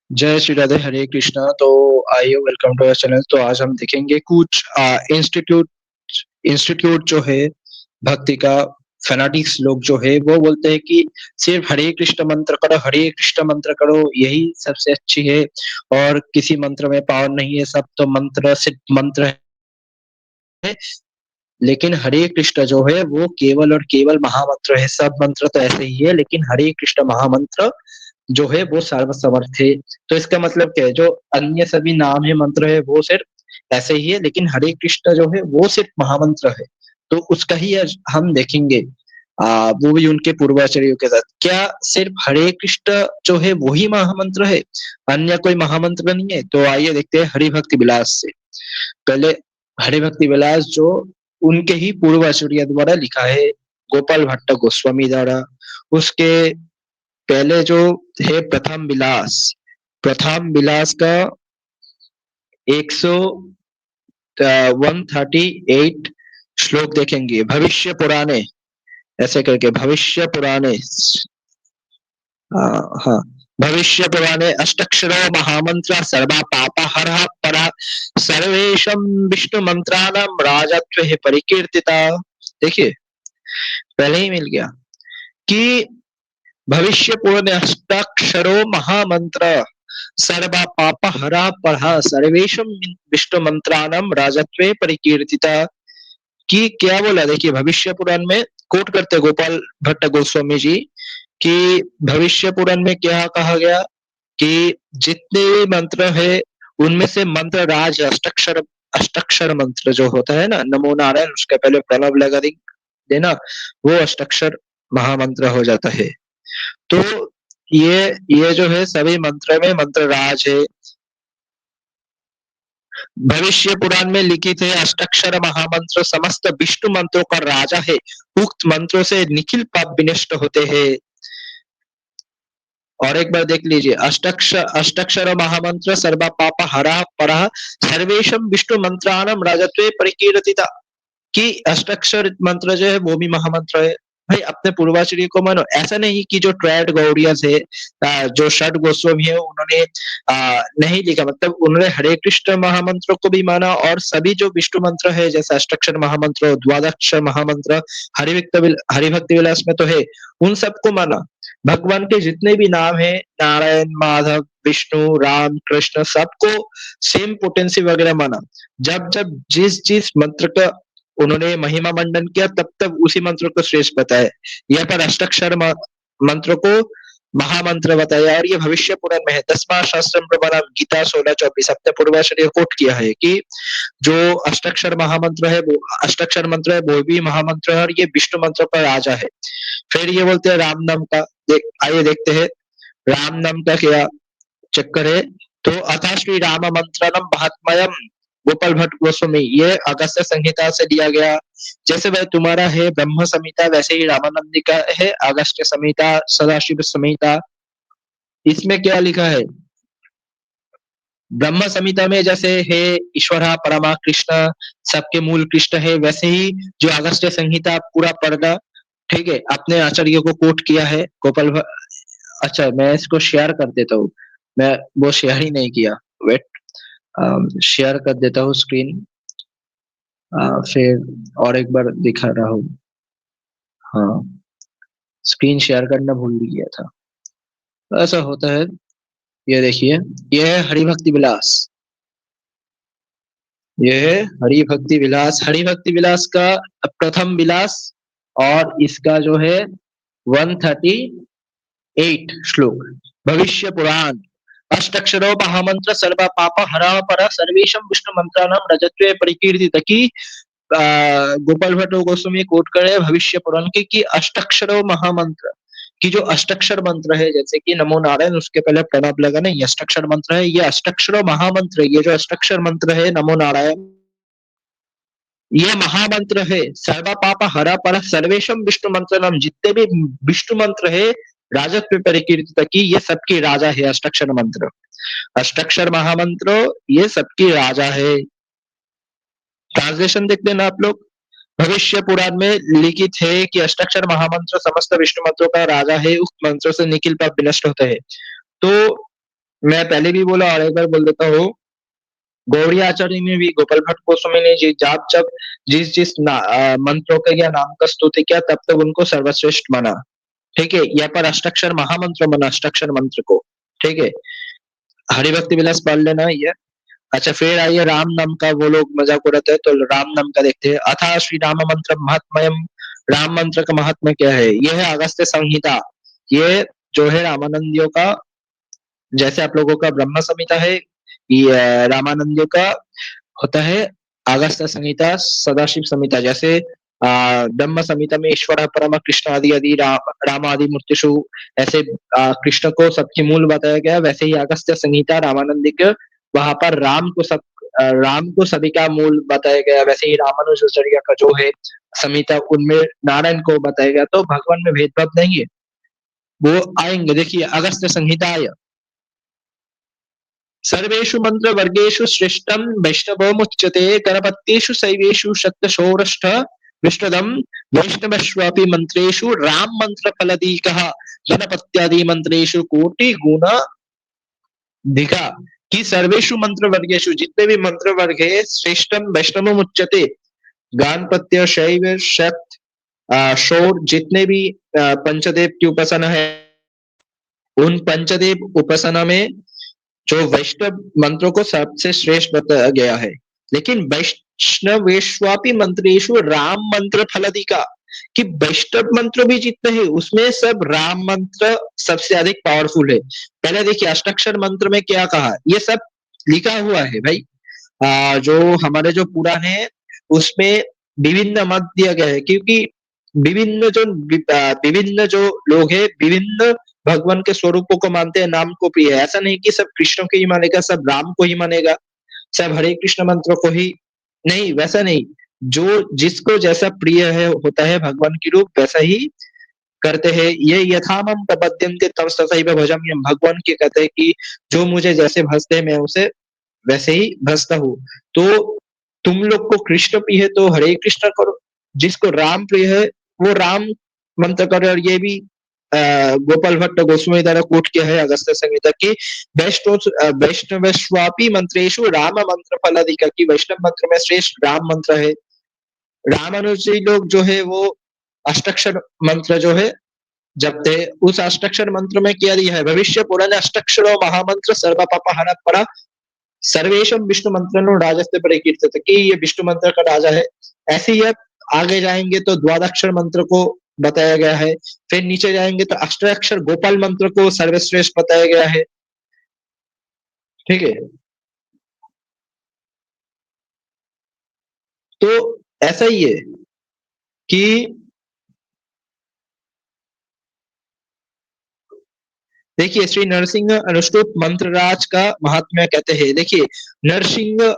जय श्री राधे, हरे कृष्णा। तो आइए, वेलकम टू आवर चैनल। तो आज हम देखेंगे कुछ इंस्टीट्यूट इंस्टीट्यूट जो है भक्ति का, फैनाटिक्स लोग जो है वो बोलते हैं कि सिर्फ हरे कृष्ण मंत्र करो, हरे कृष्ण मंत्र करो, यही सबसे अच्छी है और किसी मंत्र में पावर नहीं है, सब तो मंत्र सिर्फ मंत्र है। लेकिन हरे कृष्ण जो है वो केवल और केवल महामंत्र है। सब मंत्र तो ऐसे ही है, लेकिन हरे कृष्ण महामंत्र जो है वो सर्वसमर्थ है। तो इसका मतलब क्या है, जो अन्य सभी नाम है, मंत्र है, वो सिर्फ ऐसे ही है, लेकिन हरे कृष्ण जो है वो सिर्फ महामंत्र है। तो उसका ही आज हम देखेंगे, वो भी उनके पूर्वाचार्यों के साथ। क्या सिर्फ हरे कृष्ण जो है वही महामंत्र है, अन्य कोई महामंत्र नहीं है? तो आइए देखते हैं हरि भक्ति विलास से। पहले हरि भक्ति विलास जो उनके ही पूर्वाचार्य द्वारा लिखा है, गोपाल भट्ट गोस्वामी द्वारा। उसके पहले जो है प्रथम विलास का 100 138 श्लोक देखेंगे। भविष्य पुराणे ऐसे करके, भविष्य पुराणे, हाँ, भविष्य पुराणे अष्टक्षरो महामंत्र सर्वा पापा हर परा सर्वेशम विष्णु मंत्राणाम राजत्व है परिकीर्तिता। देखिए, पहले ही मिल गया कि भविष्य पुराणे अष्टाक्षरो महामंत्र सर्वा पाप हरा पढ़ा सर्वेशम विष्णु मंत्राणम राजत्वे परिकीर्तिता। कि क्या बोला? देखिए, भविष्य पुराण में कोट करते गोपाल भट्ट गोस्वामी जी कि भविष्य पुराण में क्या कहा गया कि जितने भी मंत्र है उनमें से मंत्र राज अष्टाक्षर, अष्टाक्षर मंत्र जो होता है ना, नमो नारायण, उसके पहले प्रणव लगा देना, वो अष्टाक्षर महामंत्र हो जाता है। तो ये जो है सभी मंत्र में मंत्र राज है। भविष्य पुराण में लिखित है अष्टाक्षर महामंत्र समस्त विष्णु मंत्रों का राजा है, उक्त मंत्रों से निखिल पाप विनष्ट होते हैं। और एक बार देख लीजिए, अष्टाक्षर महामंत्र सर्वा पाप हरा परा सर्वेशम विष्णु मंत्राणम राजत्वे परिकीर्तिता। कि अष्टाक्षर मंत्र जो है वो भी महामंत्र है। भाई, अपने पूर्वाचार्य को मानो, ऐसा नहीं कि जो ट्रायड गौड़ियस है, जो षड गोस्वामी है, उन्होंने नहीं लिखा। मतलब उन्होंने हरे कृष्ण महामंत्र को भी माना और सभी जो विष्णु मंत्र है, जैसे अष्टाक्षर महामंत्र, द्वादक्षर महामंत्र, हरि भक्ति विलास में तो है, उन सबको माना। भगवान के जितने भी नाम है, नारायण, माधव, विष्णु, राम, कृष्ण, सबको सेम पोटेंसी वगैरह माना। जब जब जिस जिस मंत्र का उन्होंने महिमा मंडन किया, तब तब उसी मंत्र को श्रेष्ठ बताया। यहाँ पर अष्टाक्षर मंत्र को महामंत्र बताया। और ये भविष्य पुराण में है, 10वां शास्त्र प्रमाण गीता 16:24। अपने पूर्वाचार्य कोट किया है कि जो अष्टाक्षर महामंत्र है, वो अष्टाक्षर मंत्र है, वो भी महामंत्र है और ये विष्णु मंत्र पर राजा है। फिर ये बोलते हैं राम नाम का। आइए देखते हैं राम नाम का क्या चक्कर है। तो अथा श्री राम मंत्रनम महात्मयम, गोपाल भट्ट गोस्वामी, ये अगस्त्य संहिता से दिया गया। जैसे भाई तुम्हारा है ब्रह्म संहिता, वैसे ही रामानंदी का है अगस्त्य संहिता, सदाशिव संहिता। इसमें क्या लिखा है? ब्रह्म संहिता में जैसे है ईश्वर परमा कृष्ण, सबके मूल कृष्ण है, वैसे ही जो अगस्त्य संहिता पूरा पर्दा, ठीक है, अपने आचार्य को कोट किया है अच्छा, मैं इसको शेयर कर देता हूँ। मैं वो शेयर ही नहीं किया। वेट, शेयर कर देता हूँ स्क्रीन। फिर और एक बार दिखा रहा हूँ। हाँ, स्क्रीन शेयर करना भूल भी गया था। तो ऐसा होता है। ये देखिए, ये है हरि भक्ति विलास। ये है हरि भक्ति विलास, हरि भक्ति विलास का प्रथम विलास। और इसका जो है 138 श्लोक। भविष्य पुराण अष्टाक्षरो महामंत्र सर्व पाप हरा पर सर्वेशम विष्णु मंत्राणाम रजत्वे परिकीर्तित। की गोपाल भट्ट गोस्वामी कोट करे भविष्य पुराण के कि अष्टाक्षरो महामंत्र की जो अष्टाक्षर मंत्र है, जैसे कि नमो नारायण, उसके पहले प्रणव लगा ना, ये अष्टाक्षर मंत्र है। ये अष्टाक्षरो महामंत्र, ये जो अष्टाक्षर मंत्र है नमो नारायण, ये महामंत्र है। सर्वा पाप हरा पर सर्वेशम विष्णु मंत्र नाम, जितने भी विष्णु मंत्र है राजत्व परिकीर्तित, की ये सबकी राजा है अष्टाक्षर मंत्र। अष्टाक्षर महामंत्र ये सबकी राजा है। ट्रांसलेशन देख लेना आप लोग। भविष्य पुराण में लिखित है कि अष्टाक्षर महामंत्र समस्त विष्णु मंत्रों का राजा है, उक्त मंत्रों से निखिल पाप विनष्ट होते हैं। तो मैं पहले भी बोला और एक बार बोल देता हूँ, गौड़ी आचार्य ने भी गोपाल भट्ट गोस्वामी ने जी जब जब जिस जिस मंत्रों का या नाम का स्तुति किया तब तक उनको सर्वश्रेष्ठ माना। ठीक है, यहाँ पर अष्टाक्षर महामंत्र माना, अष्टाक्षर मंत्र को। ठीक है, हरिभक्ति विलास पढ़ लेना ये। अच्छा, फिर आइए राम नाम का, वो लोग मजाक उड़ाते हैं तो राम नाम का देखते हैं। अथा श्री राम मंत्र महात्म्यम। राम मंत्र का महात्मा क्या है? यह है अगस्त्य संहिता। ये जो है रामानंदियों का, जैसे आप लोगों का ब्रह्म संहिता है, ये रामानंदियों का होता है अगस्त्य संहिता, सदाशिव संहिता। जैसे ब्रह्म संहिता में ईश्वर परम कृष्ण आदि आदि राम आदि मूर्तिषु, ऐसे कृष्ण को सबकी मूल बताया गया। वैसे ही अगस्त्य संहिता रामानंदी के, वहां पर राम को सभी का मूल बताया गया। वैसे ही रामानुजाचार्य का जो है संहिता, उनमें नारायण को बताया गया। तो भगवान में भेदभाव नहीं है। वो आएंगे, देखिए अगस्त्य संहिता आया। सर्वेषु मन्त्रवर्गेषु श्रेष्ठं वैष्णवमुच्यते। गणपत्येषु शैवेषु शक्तषोडश विष्णुदम्। वैष्णवस्वापि मन्त्रेषु राममन्त्रफलदीकः। गणपत्यादि मन्त्रेषु कोटिगुणाधिकः। कि सर्वेषु मंत्रवर्गेषु, जितने भी मंत्र वर्ग है, श्रेष्ठम वैष्णवमुच्यते। गणपत्य शैव शक्त शोर, जितने भी पंचदेव की उपासना है, उन पंचदेव उपासना में जो वैष्णव मंत्रों को सबसे श्रेष्ठ बताया गया है। लेकिन वैष्णवेष्वापि मंत्रेषु राम मंत्र फलादिका, कि वैष्णव मंत्र भी जितने हैं उसमें सब राम मंत्र सबसे अधिक पावरफुल है। पहले देखिए अष्टाक्षर मंत्र में क्या कहा, ये सब लिखा हुआ है भाई। जो हमारे जो पुराण है उसमें विभिन्न मत दिया गया है, क्योंकि विभिन्न जो लोग हैं, विभिन्न भगवान के स्वरूपों को मानते हैं, नाम को प्रिय है। ऐसा नहीं कि सब कृष्ण को ही मानेगा, सब राम को ही मानेगा, सब हरे कृष्ण मंत्र को ही, नहीं, वैसा नहीं। जो जिसको जैसा प्रिय है होता है भगवान की रूप, वैसा ही करते हैं। ये यथामम प्रपद्यन्ते तम तथैव भजामि, हम भगवान के कहते हैं कि जो मुझे जैसे भजते हैं मैं उसे वैसे ही भजता हूँ। तो तुम लोग को कृष्ण प्रिय है तो हरे कृष्ण करो, जिसको राम प्रिय है वो राम मंत्र करो। और ये भी गोपाल भट्ट गोस्वामी द्वारा कोट किया है अगस्त्य संहिता की, वैष्णवस्वापि मंत्रेषु राम मंत्र फलादिका, की वैष्णव मंत्र में श्रेष्ठ राम मंत्र है। रामानुजी लोग जो है वो अष्टाक्षर मंत्र जो है जपते हैं। उस अष्टाक्षर मंत्र में क्या दिया है, भविष्य पुराण अष्टाक्षरो महामंत्र सर्व पाप हर परा सर्वेशम विष्णु मंत्र राजस्व परिकीर्तित, कि ये विष्णु मंत्र का राजा है। ऐसे ही अब आगे जाएंगे तो द्वादक्षर मंत्र को बताया गया है। फिर नीचे जाएंगे तो अष्टाक्षर गोपाल मंत्र को सर्वश्रेष्ठ बताया गया है। ठीक है, तो ऐसा ही है कि देखिए श्री नरसिंह अनुष्टुप मंत्रराज का महात्म्य कहते हैं। देखिए नरसिंह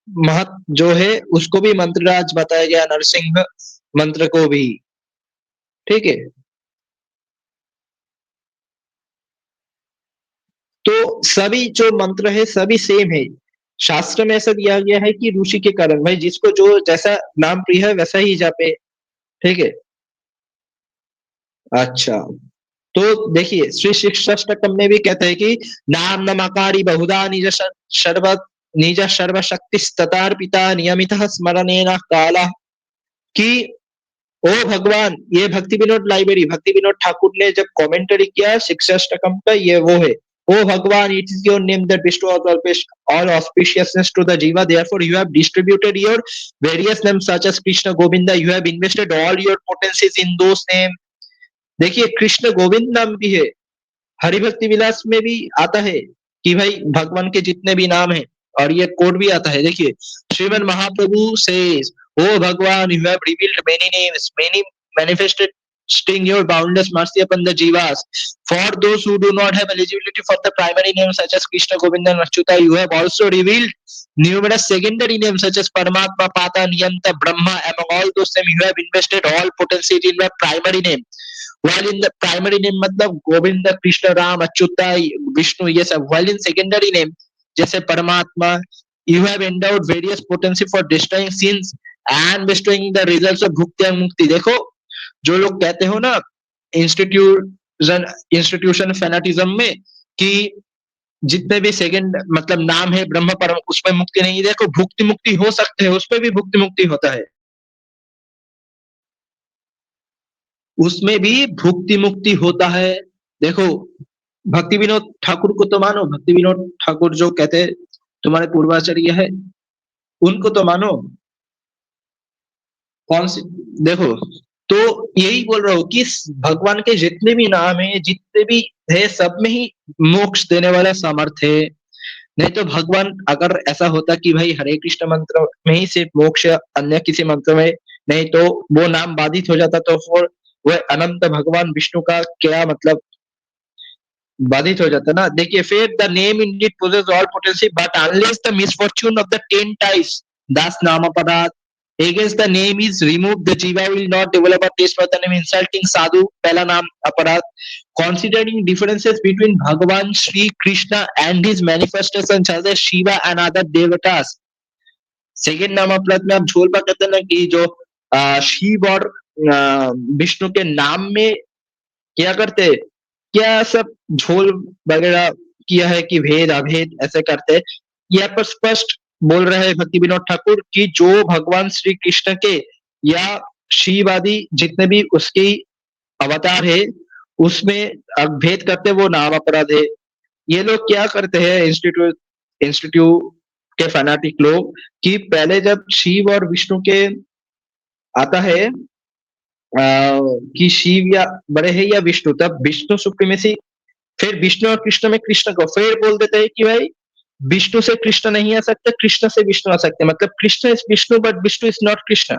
महत जो है उसको भी मंत्रराज बताया गया, नरसिंह मंत्र को भी। ठीक है, तो सभी जो मंत्र है सभी सेम है। शास्त्र में ऐसा दिया गया है कि ऋषि के कारण, भाई जिसको जो जैसा नाम प्रिय है वैसा ही जापे। ठीक है, अच्छा, तो देखिए श्री शिक्षाष्टकम में भी कहते हैं कि नाम नमकारी बहुधा सर्व निज सर्वशक्ति ततार्पिता नियमित स्मरणेन काला, कि ओ भगवान, ये भक्ति विनोद लाइब्रेरी, भक्ति विनोद ठाकुर ने जब कमेंटरी किया शिक्षाष्टकम का, ये वो है। ओ भगवान, it is your name that bestow all auspiciousness to the jiva, therefore you have distributed your various names such as Krishna Govinda, you have invested all your potencies in those names। देखिए कृष्ण गोविंद नाम भी है, हरिभक्ति विलास में भी आता है कि भाई भगवान के जितने भी नाम है। और ये कोड भी आता है, देखिए श्रीमन महाप्रभु सेज, ओ भगवान, you have revealed many names, many manifested sting your boundless mercy upon the jivas. For those who do not have eligibility for the primary names such as Krishna, Govinda, and Achyuta, you have also revealed numerous secondary names such as Paramatma, Pata, Niyanta, Brahma. Among all those names, you have invested all potency in the primary name. While in the primary name मतलब गोविंद, कृष्ण, राम, अच्युता, विष्णु, ये सब। While in secondary name जैसे परमात्मा, you have endowed various potency for destroying sins and bestowing the results of भुक्ति and मुक्ति। देखो जो लोग कहते हो ना इंस्टीट्यूशन इंस्टीट्यूशन फैनाटिज्म में कि जितने भी सेकंड मतलब नाम है ब्रह्म परम, उसमें मुक्ति नहीं। देखो भुक्ति मुक्ति हो सकते हैं, उसमें भी भुक्ति मुक्ति होता है, उसमें भी भुक्ति मुक्ति होता है। देखो भक्ति विनोद ठाकुर को तो मानो, भक्ति विनोद ठाकुर जो कहते हैं तुम्हारे पूर्वाचार्य है, उनको तो मानो। कौन सी? देखो, तो यही बोल रहा हूँ कि भगवान के जितने भी नाम है, जितने भी है, सब में ही मोक्ष देने वाला सामर्थ्य है। नहीं तो भगवान अगर ऐसा होता कि भाई हरे कृष्ण मंत्र में ही सिर्फ मोक्ष, अन्य किसी मंत्र में नहीं, तो वो नाम बाधित हो जाता, तो फिर वह अनंत भगवान विष्णु का क्या मतलब बाधित हो जाता ना। देखिए फिर the name Indeed possess all potency but unless the misfortune of the 10 ties das nama padat against the name is removed, the jiva will not develop a taste for the name insulting sadhu pehla naam aparat. Considering differences between Bhagavan Shri Krishna and his manifestations as a Shiva and other devatas, second नाम अपराध में आप झोल पा कहते हैं ना कि जो शिव और विष्णु के नाम में क्या करते, क्या सब झोल वगैरह किया है कि भेद अभेद ऐसे करते। यहाँ पर स्पष्ट बोल रहे हैं भक्ति विनोद ठाकुर कि जो भगवान श्री कृष्ण के या शिव आदि जितने भी उसके अवतार है, उसमें भेद करते वो नाम अपराध है। ये लोग क्या करते हैं इंस्टीट्यूट इंस्टीट्यूट के फैनाटिक लोग, कि पहले जब शिव और विष्णु के आता है कि शिव या बड़े हैं या विष्णु, तब विष्णु सुप्रीमेसी, फिर विष्णु और कृष्ण में कृष्ण को फिर बोल देते हैं कि भाई विष्णु से कृष्ण नहीं आ सकते, कृष्ण से विष्णु आ सकते, मतलब Krishna is Vishnu but Vishnu is not Krishna.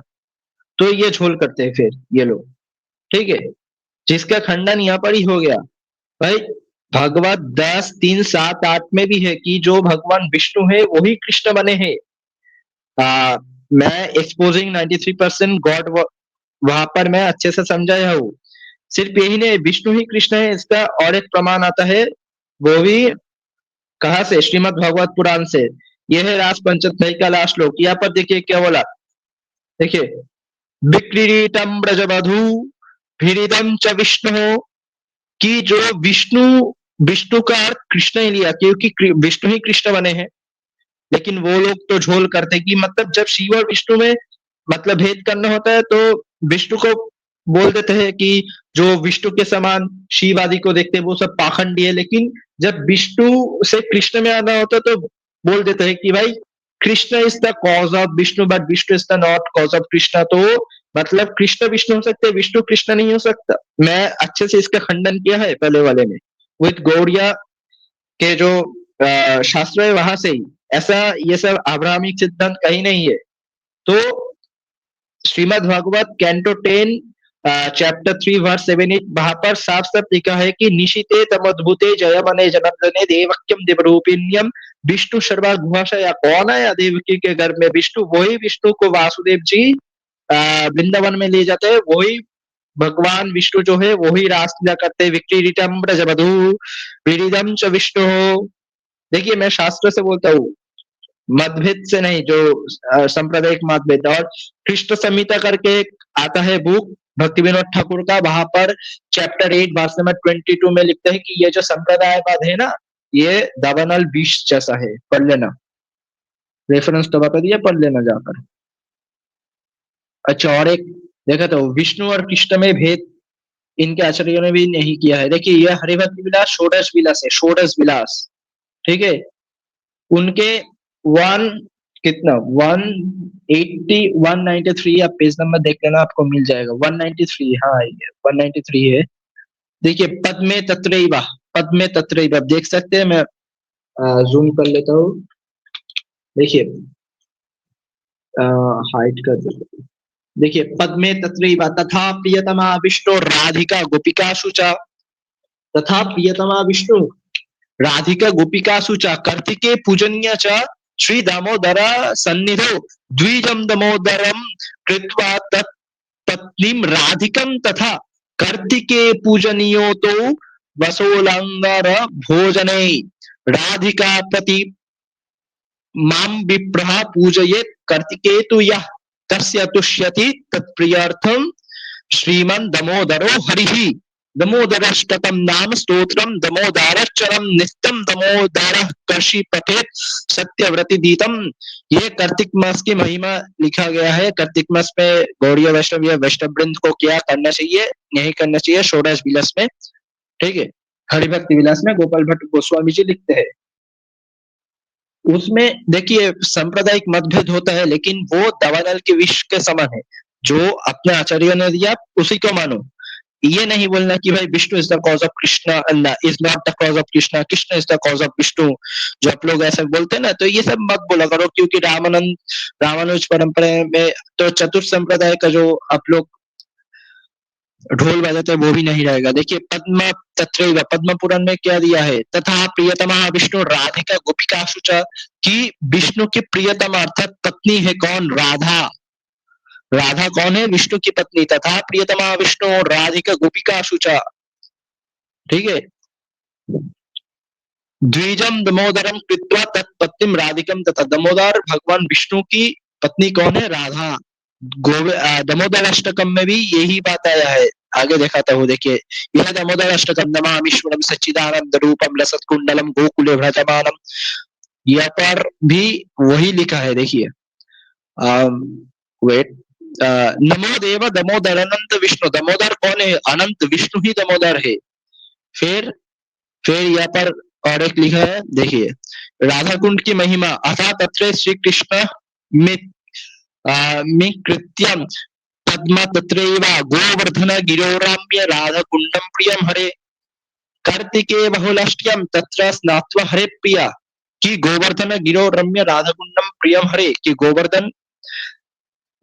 तो ये झोल करते हैं फिर ये लोग, ठीक है, जिसका खंडन यहाँ पर ही हो गया। भाई भगवत 10, 3, 7, 8 में भी है कि जो भगवान विष्णु है वही कृष्ण बने हैं। मैं एक्सपोजिंग 93% गॉड वहां पर मैं अच्छे से समझाया हूँ। सिर्फ यही नहीं, विष्णु ही कृष्ण है इसका और एक प्रमाण आता है, वो भी कहाँ से? श्रीमद् भागवत पुराण से। यह है रास पंचदशी का लास्ट श्लोक। यहाँ पर देखिए क्या बोला, देखिए विक्रीडितम ब्रजवधू भिरिदम च विष्णु, कि जो विष्णु, विष्णु का अर्थ कृष्ण ही लिया क्योंकि विष्णु ही कृष्ण बने हैं। लेकिन वो लोग तो झोल करते कि मतलब जब शिव और विष्णु में मतलब भेद करना होता है तो विष्णु को बोल देते हैं कि जो विष्णु के समान शिव आदि को देखते हैं वो सब पाखंडी है, लेकिन जब विष्णु से कृष्ण में आना होता है तो बोल देते हैं कि भाई Krishna is the cause of Vishnu but Vishnu is the not cause of Krishna. तो मतलब कृष्ण विष्णु हो सकते हैं, विष्णु कृष्ण नहीं हो सकता। मैं अच्छे से इसका खंडन किया है पहले वाले में विद गौड़िया के जो शास्त्र है वहां से ही। ऐसा ये सब अब्राहमिक सिद्धांत कहीं नहीं है। तो Shrimad Bhagavat canto 10 chapter 3 verse 7 वहां पर साफ साफ लिखा है कि निशिते तमद्भुते जयमने जनार्दने देवक्यम देवरूपिण्यम विष्णु सर्वा गुहाशया। कौन आया देवकी के घर में? विष्णु, वही विष्णु को वासुदेव जी वृंदावन में ले जाते हैं, वही भगवान विष्णु जो है वही रासलीला करते हैं। विक्रीडितम ब्रजवधू विरिदम च विष्णु। देखिए मैं शास्त्र से बोलता हूँ, मतभेद से नहीं, जो सांप्रदायिक मतभेद। और कृष्ण संहिता करके एक आता है बुक भक्ति विनोद ठाकुर का, वहां पर चैप्टर 8 वर्स नंबर 22 में लिखते हैं कि ये जो संप्रदायवाद है ना, ये दावानल विष जैसा है। पढ़ लेना, रेफरेंस तो बता दिया, पढ़ लेना जाकर। अच्छा, और एक देखा तो विष्णु और कृष्ण में भेद इनके आचार्यों ने भी नहीं किया है। देखिए ये हरिभक्ति विलास षोडश विलास है, षोडश विलास, ठीक है। उनके वन कितना 193 आप पेज नंबर देख लेना, आपको मिल जाएगा 193। हाँ ये 193 है। देखिए पद में तत्रैव, पद में तत्रैव आप देख सकते हैं। मैं जूम कर लेता हूँ। देखिए हाइड कर देता हूँ। देखिए पद में तत्रैव तथा प्रियतमा विष्णु राधिका गोपिकासु च, तथा प्रियतमा विष्णु राधिका गोपिकासु च कार्तिके पूजनीय च श्री दामोदर सन्निधौ द्विजम दामोदरम कृत्वा तत्पत्नीम राधिकं तथा कार्तिके पूजनीयो तो वसोलंगर भोजने राधिका प्रति मां विप्रः पूजयेत् कार्तिके तु यः तस्य तुष्यति तत्प्रियर्थम श्रीमन् दामोदरो हरिः। दमोदरष्टकम नाम स्तोत्रम दमोदारचरम नित्यम दमोदर कर्षि पठेत सत्यव्रति दीतम। ये कार्तिक मास की महिमा लिखा गया है। कार्तिक मास में गौड़ीय वैष्णव या वैष्णव वृंद को क्या करना चाहिए, नहीं करना चाहिए, षोडश विलास में, ठीक है, हरिभक्ति विलास में गोपाल भट्ट गोस्वामी जी लिखते हैं। उसमें देखिए सांप्रदायिक मतभेद होता है, लेकिन वो दावानल के विष के समान है। जो अपने आचार्यों ने दिया उसी को मानो। ये नहीं बोलना कि भाई Vishnu is the cause of Krishna, Allah is not the cause of Krishna, Krishna is the cause of Vishnu. जो आप लोग ऐसे बोलते हैं ना, तो ये सब मत बोला करो, क्योंकि रामानुज परंपरा में तो चतुर्थ संप्रदाय का जो आप लोग ढोल बजाते हैं वो भी नहीं रहेगा। देखिए पद्म तत्रैव, पद्म पुराण में क्या दिया है, तथा प्रियतमा विष्णु राधिका गोपिकाशु च, कि विष्णु की प्रियतमा अर्थात पत्नी है कौन, राधा। राधा कौन है, विष्णु की पत्नी। तथा प्रियतमा विष्णु राधिका गोपिकाशु च, ठीक है। द्विजम दमोदरम कृत्वा तत्पत्तिम राधिकम, तथा दमोदर भगवान विष्णु की पत्नी कौन है, राधा। दमोदर अष्टकम में भी यही बात आया है। आगे दिखाता हूँ, देखिए, यह दमोदर अष्टकम नमामीश्वरम सच्चिदानंद रूपम लसत कुंडलम गोकुले भ्रजमानम, यह पर भी वही लिखा है। देखिए वेट, नमो देव दमोदर अनंत विष्णु, दमोदर कौन है, अनंत विष्णु ही दमोदर है। फिर यहाँ पर और एक लिखा है, देखिए, राधा कुंड की महिमा, अथा तत्र श्री कृष्ण कृत्यम पद्म तत्रैव गोवर्धन गिरोराम्य राधा कुंडम प्रियम हरे, कार्तिके बहुलाष्ट्यम तत्र स्नात्वा हरे प्रिया, कि गोवर्धन गिरो रम्य राधा कुंडम प्रियम हरे, कि गोवर्धन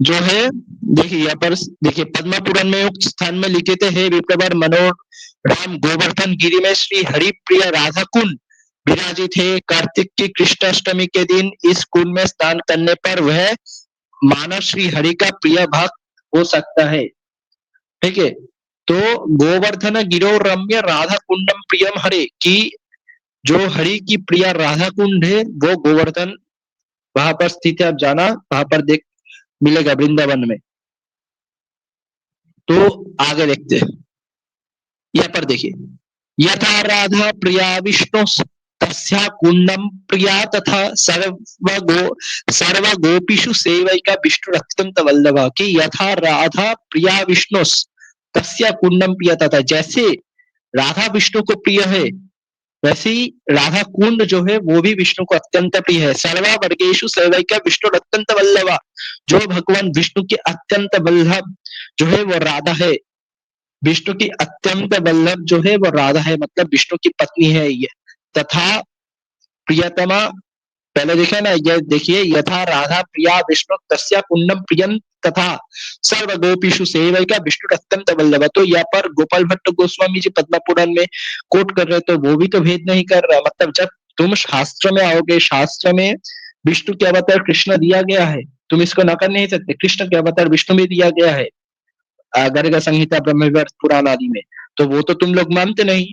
जो है, देखिए यहाँ पर, देखिए पद्म पुराण में उक्त स्थान में लिखे थे, हे विप्रवर मनोराम गोवर्धन गिरी में श्री हरि प्रिय राधा कुंड विराजित है। कार्तिक की कृष्ण अष्टमी के दिन इस कुंड में स्नान करने पर वह मानव श्री हरि का प्रिय भक्त हो सकता है, ठीक है। तो गोवर्धन गिरो रम्य राधा कुंडम प्रियम हरे, की जो हरि की प्रिय राधा कुंड है वो गोवर्धन वहां पर स्थित है। आप जाना, वहां पर देख मिलेगा वृंदावन में। तो आगे देखते हैं, यहाँ पर देखिए, यथा राधा प्रिया विष्णु तस्या कुंडम प्रिया, तथा सर्व गोपीषु सेवैका विष्णु अत्यंत वल्लभा, कि यथा राधा प्रिया विष्णु तस्या कुंडम प्रिया, तथा जैसे राधा विष्णु को प्रिय है, वैसे ही राधा कुंड जो है वो भी विष्णु को अत्यंत प्रिय है। सर्वा वर्गेशु सेवैका विष्णु अत्यंत वल्लभा, जो भगवान विष्णु के अत्यंत वल्लभ जो है वो राधा है। विष्णु की अत्यंत वल्लभ जो है वो राधा है, मतलब विष्णु की पत्नी है ये। तथा प्रियतमा, पहले देखा ना, ये देखिए, यथा राधा प्रिया विष्णु तस्या कुंडम प्रियम, तथा सर्व गोपीषु सेवैका विष्णु अत्यंत वल्लभ। तो यहाँ पर गोपाल भट्ट गोस्वामी जी पद्म पुराण में कोट कर रहे, तो वो भी तो भेद नहीं कर रहा। मतलब जब तुम शास्त्र में आओगे, शास्त्र में विष्णु के अवतार कृष्ण दिया गया है, तुम इसको नकार नहीं सकते। कृष्ण के अवतार विष्णु में दिया गया है, गर्ग संहिता ब्रह्मविवर्त पुराण आदि में, तो वो तो तुम लोग मानते नहीं।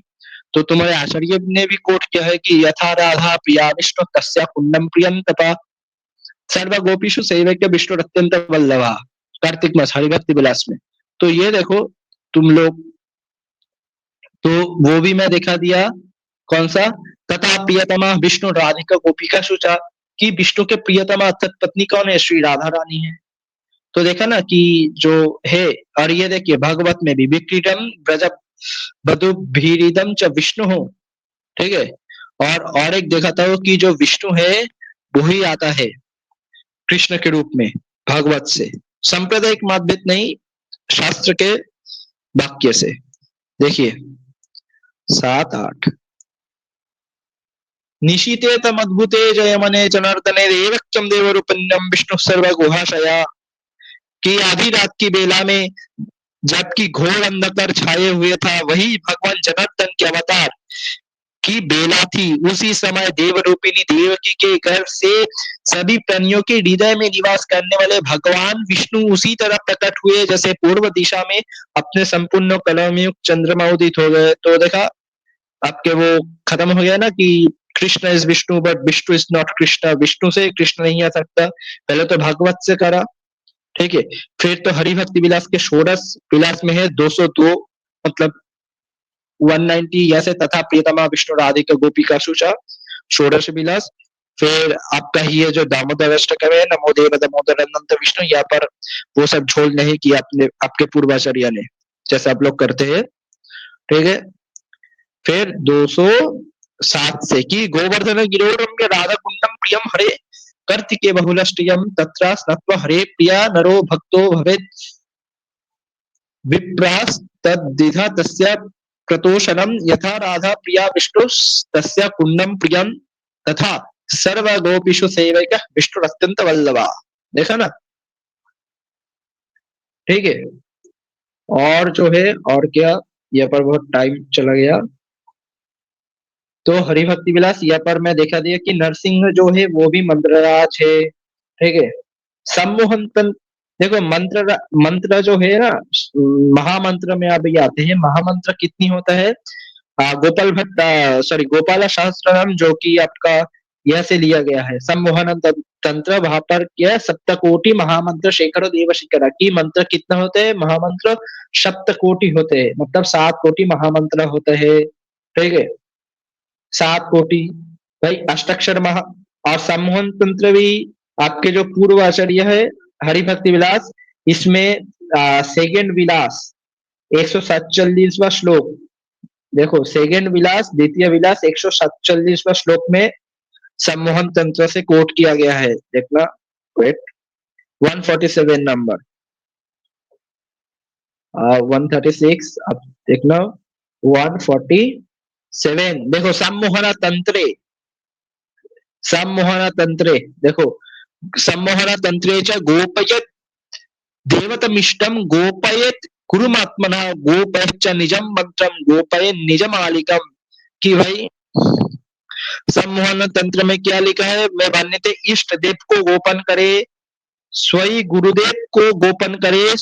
तो तुम्हारे आचार्य ने भी कोट किया है कि यथा राधा प्रिया विष्णु तस्या कुंडम प्रियम, तथा सर्व गोपीषु सेवैक्य विष्णु अत्यंत वल्लभा, कार्तिक मास हरिभक्ति विलास में। तो ये देखो तुम लोग, तो वो भी मैं दिखा दिया, कौन सा, तथा प्रियतमा विष्णु राधिका गोपिका शुचा, कि विष्णु के प्रियतमा अर्थात पत्नी कौन है, श्री राधा रानी है। तो देखा ना कि जो है, और ये देखिए भागवत में भी विक्रीडम ब्रज बधु भीरिदम च विष्णु हो, ठीक है। और एक देखा था कि जो विष्णु है वो ही आता है कृष्ण के रूप में भागवत से, सांप्रदायिक मतभेद नहीं, शास्त्र के वाक्य से। देखिए 7-8, निशीते तमद्भुते जयमने जनार्दने देवक्यम देवरूपन्यम विष्णु सर्व गुहाशया, कि आधी रात की बेला में जबकि घोर अंधकार छाए हुए था, वही भगवान जनार्दन के अवतार की बेला थी। उसी समय देवरूपिणी देवकी के घर से सभी प्राणियों के हृदय में निवास करने वाले भगवान विष्णु उसी तरह प्रकट हुए जैसे पूर्व दिशा में अपने संपूर्ण कला में चंद्रमा उदित हो गए। तो देखा आपके वो खत्म हो गया ना कि Krishna is Vishnu but Vishnu is not Krishna, Vishnu से कृष्ण नहीं आ सकता। पहले तो भागवत से करा, ठीक है। फिर तो हरिभक्ति विलास के षोडश विलास में है 202, मतलब 190 ऐसे, तथा प्रियतमा विष्णु राधिका गोपिका शुचा षोडश विलास। फिर आपका ये जो दामोदर अष्टकम है, नमो देव दामोदर अनंत विष्णु, यहाँ पर वो सब झोल नहीं किया अपने आपके पूर्वाचार्य ने, जैसे आप लोग करते हैं। ठीक है। फिर 207 से कि गोवर्धन गिरो रम्य राधा कुंडम प्रियम हरे कर्तिके बहुलष्टियम तत्र स्नत्वा हरे प्रिया नरो भक्तो भवेत् विप्रास तद्विधा तस्य क्रतोषणम यथा राधा प्रिया विष्णु तस्य कुंडम प्रियम तथा सर्व गोपीषु सेवक विष्णु अत्यंत वल्लभा। देखा ना। ठीक है। और जो है, और क्या, यहाँ पर बहुत टाइम चला गया। तो हरि भक्ति विलास यहाँ पर मैं देखा दिया कि नरसिंह जो है वो भी मंत्रराज है। ठीक है। सम्मोहन देखो मंत्र, मंत्र जो है ना, महामंत्र में अभी आते हैं। महामंत्र कितनी होता है? गोपाल भट्ट, सॉरी, गोपाल सहस्त्रनाम, जो कि आपका यह से लिया गया है सम्मोहन तंत्र। वहां पर क्या है? सप्तकोटि महामंत्र शेखर देव शिखर की मंत्र कितना होते हैं? महामंत्र सप्तकोटि होते हैं, मतलब 7 कोटि महामंत्र होते हैं। ठीक है। 7 कोटि। भाई अष्टाक्षर महा और सम्मोहन तंत्र भी आपके जो पूर्व आचार्य है हरि भक्ति विलास, इसमें सेकंड विलास 147वां श्लोक। देखो, सेकंड विलास, द्वितीय विलास 147वां श्लोक में सम्मोहन तंत्र से कोट किया गया है। देखना, वेट, 147 नंबर, 136, अब देखना 147। देखो, सम्मोहन तंत्रे, सम्मोहन तंत्रे, देखो, सम्मोहन तंत्रे च गोपयत देवतमिष्टम गोपयेत कुरुमात्मना गोपयच्च निजम मंत्रम गोपये निजमालिकम। कि भाई सम्मोहन तंत्र में क्या लिखा है? मैं मान्यते इष्ट देव को गोपन करे, स्वयं गुरुदेव को गोपन करे,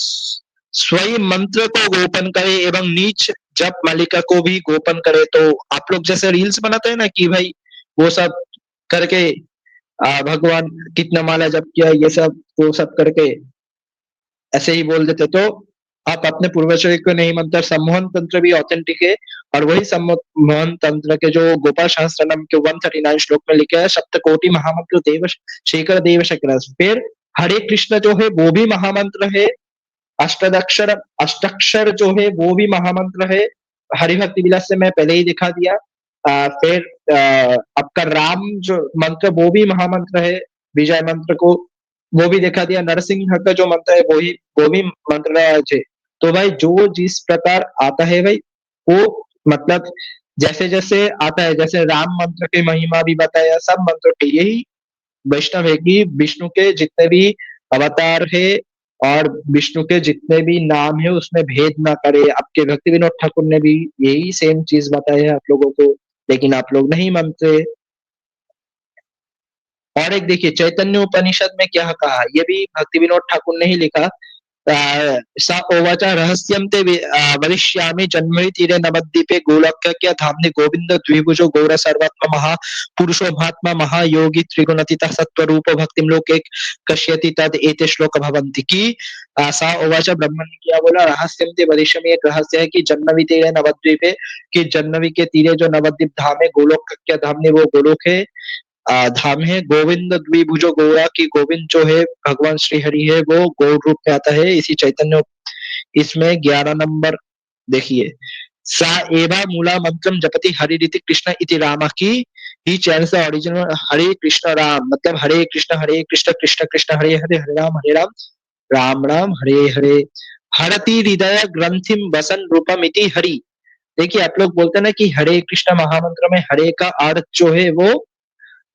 स्वयं मंत्र को गोपन करे एवं नीच जप मालिका को भी गोपन करे। तो आप लोग जैसे रील्स बनाते हैं ना कि भाई वो सब करके भगवान कितना माला जप किया, ये सब वो सब करके ऐसे ही बोल देते, तो आप अपने पूर्वजों को नहीं मानते। सम्मोहन तंत्र भी ऑथेंटिक है। और वही सम्मोहन तंत्र के जो गोपाल सहस्त्रनाम के 139 श्लोक में लिखा है, सप्तकोटि महामंत्र देव शेखर देव शक्र। फिर हरे कृष्ण जो है वो भी महामंत्र है। अष्टाक्षर, अष्टाक्षर जो है वो भी महामंत्र है। हरिभक्ति विलास से मैं पहले ही दिखा दिया। फिर आपका राम जो मंत्र वो भी महामंत्र है, विजय मंत्र को वो भी दिखा दिया। नरसिंह का जो मंत्र है वो भी मंत्र है। तो भाई जो जिस प्रकार आता है भाई, वो मतलब जैसे जैसे आता है, जैसे राम मंत्र की महिमा भी बताया, सब मंत्र के यही वैष्णव है कि विष्णु के जितने भी अवतार है और विष्णु के जितने भी नाम है उसमें भेद ना करे। आपके भक्ति विनोद ठाकुर ने भी यही सेम चीज बताया है आप लोगों को, लेकिन आप लोग नहीं मानते। और एक देखिए, चैतन्य उपनिषद में क्या कहा, ये भी भक्ति विनोद ठाकुर ने ही लिखा। स उवाच रहस्यं ते वदिष्यामि जन्मनि तीरे नवद्वीपे गोलोकस्य धाम्नि गोविंद द्विभुजो गौर सर्वात्मा महापुरुषो महात्मा महायोगी त्रिगुणातीतः सत्वरूपो भक्तिं लोके कश्यति तद एते श्लोक भवन्ति। कि सा उवाच, ब्रह्मा ने क्या बोला? रहस्यं ते वदिष्यामि, एक रहस्य है कि जन्मनि तीरे नवद्वीपे, कि जन्नवी के तीरे जो नवद्वीप धाम है, गोलोक क्या धाम है, वो गोलोक है, धाम है। गोविंद द्विभुजो गौरा, की गोविंद जो है भगवान श्री हरि है, वो गौर रूप में आता है। इसी चैतन्य, इसमें 11 नंबर देखिए, सा एवा मूला मंत्रम जपति हरिरिति कृष्ण इति राम, की ही चैन से ओरिजिनल हरे कृष्ण राम, मतलब हरे कृष्ण कृष्ण कृष्ण हरे हरे, हरे राम राम राम हरे हरे। हरति हृदय ग्रंथिम वसन रूपम इति हरि। देखिए, आप लोग बोलते हैं ना कि हरे कृष्ण महामंत्र में हरे का अर्थ जो है वो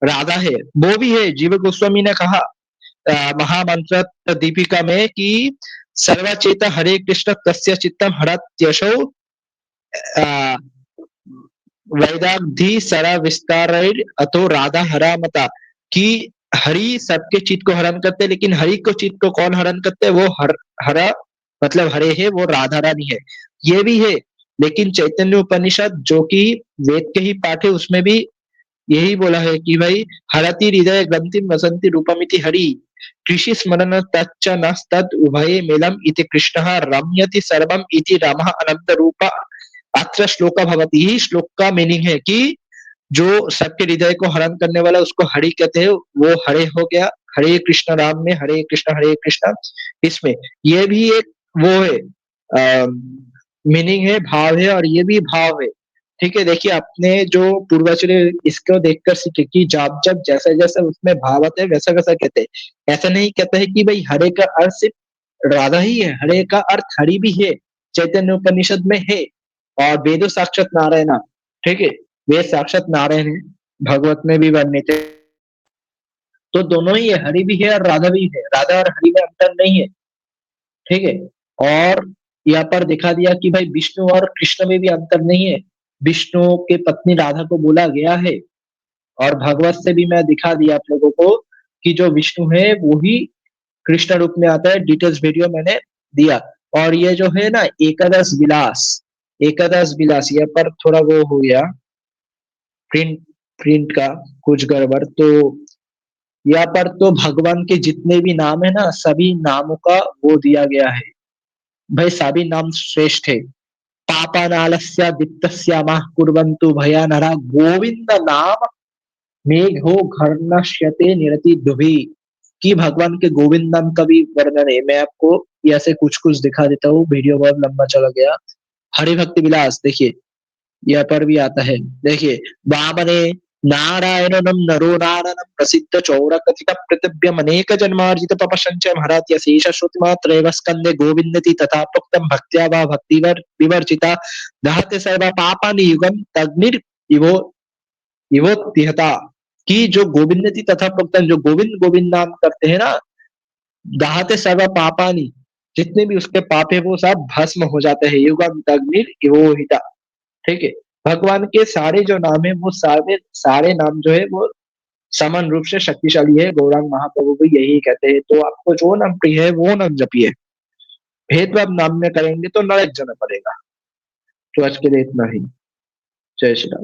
राधा है, वो भी है। जीव गोस्वामी ने कहा महामंत्र दीपिका में कि सर्वचेत हरे कृष्ण तस्य चित्तम हरत्यशो वैदाग्धि सरा विस्तार अतो राधा हरा मता। कि हरि सबके चित्त को हरण करते, लेकिन हरि को चित्त को कौन हरण करते? वो हरा, मतलब हरे है, वो राधा रानी है। ये भी है। लेकिन चैतन्य उपनिषद जो कि वेद के ही पाठ है, उसमें भी यही बोला है कि भाई हरति हृदय ग्रंथिम वसंति रूपमिति हरि कृषि स्मरण तच्च नस्तद उभये मेलम इति कृष्णः रम्यति सर्वम इति रामः अनंत रूप अत्र श्लोक भवति, श्लोक का मीनिंग है कि जो सबके हृदय को हरण करने वाला उसको हरि कहते हैं, वो हरे हो गया। हरे कृष्ण राम में हरे कृष्ण इसमें ये भी एक वो है, मीनिंग है, भाव है, और ये भी भाव है। ठीक है, देखिए अपने जो पूर्वज ने इसको देखकर सीखे कि जब जब जैसे जैसे उसमें भाव आते हैं वैसा वैसा कहते हैं। ऐसा नहीं कहते हैं कि भाई हरे का अर्थ सिर्फ राधा ही है, हरे का अर्थ हरि भी है, चैतन्य उपनिषद में है। और वेदो साक्षात नारायण, ठीक है, वे साक्षात नारायण है, भगवत में भी वर्णित है। तो दोनों ही है, हरि भी है और राधा भी है, राधा और हरि में अंतर नहीं है। ठीक है, और यहाँ पर दिखा दिया कि भाई विष्णु और कृष्ण में भी अंतर नहीं है। विष्णु के पत्नी राधा को बोला गया है, और भगवत से भी मैं दिखा दिया आप लोगों को कि जो विष्णु है वो ही कृष्ण रूप में आता है। डिटेल्स वीडियो मैंने दिया। और ये जो है ना एकादश विलास, एकादश विलास ये पर थोड़ा वो हो गया प्रिंट प्रिंट का कुछ गड़बड़। तो यहाँ पर तो भगवान के जितने भी नाम है ना सभी नामों का वो दिया गया है। भाई सभी नाम श्रेष्ठ है। पापानालस्य वित्तस्यामः कुर्वन्तु भयानरा गोविंद नाम मेघो घर्णश्यते निरति दुभि। कि भगवान के गोविंद नाम का भी वर्णन है। मैं आपको ऐसे कुछ कुछ दिखा देता हूँ, वीडियो बहुत लंबा चला गया। हरि भक्ति विलास देखिए, यहाँ पर भी आता है। देखिए, वामने नारायणनं नरो नारायणं प्रसिद्ध चौर कथित प्रतिभ्यम अनेक जन्मार्जित पाप संचय हरात्य शेष श्रुति मात्र एव स्कंदे गोविंदति तथा प्रोक्तम भक्त्या वा भक्तिवर विवर्जिता दहते सर्व पापानि युगम तग्निर इवो इवोत्तिहता। कि जो गोविंदति तथा प्रोक्तम जो गोविंद गोविंद नाम करते हैं ना, दहाते सर्व पापानि, जितने भी उसके पाप है वो सब भस्म हो जाते हैं। युगम तग्निर इवोहिता। ठीक है, भगवान के सारे जो नाम है वो सारे सारे नाम जो है वो समान रूप से शक्तिशाली है। गौरांग महाप्रभु भी यही कहते हैं। तो आपको जो नाम प्रिय है वो नाम जपिए, भेदभाव नाम में करेंगे तो नरक जाना पड़ेगा। तो आज के लिए इतना ही। जय श्री राम।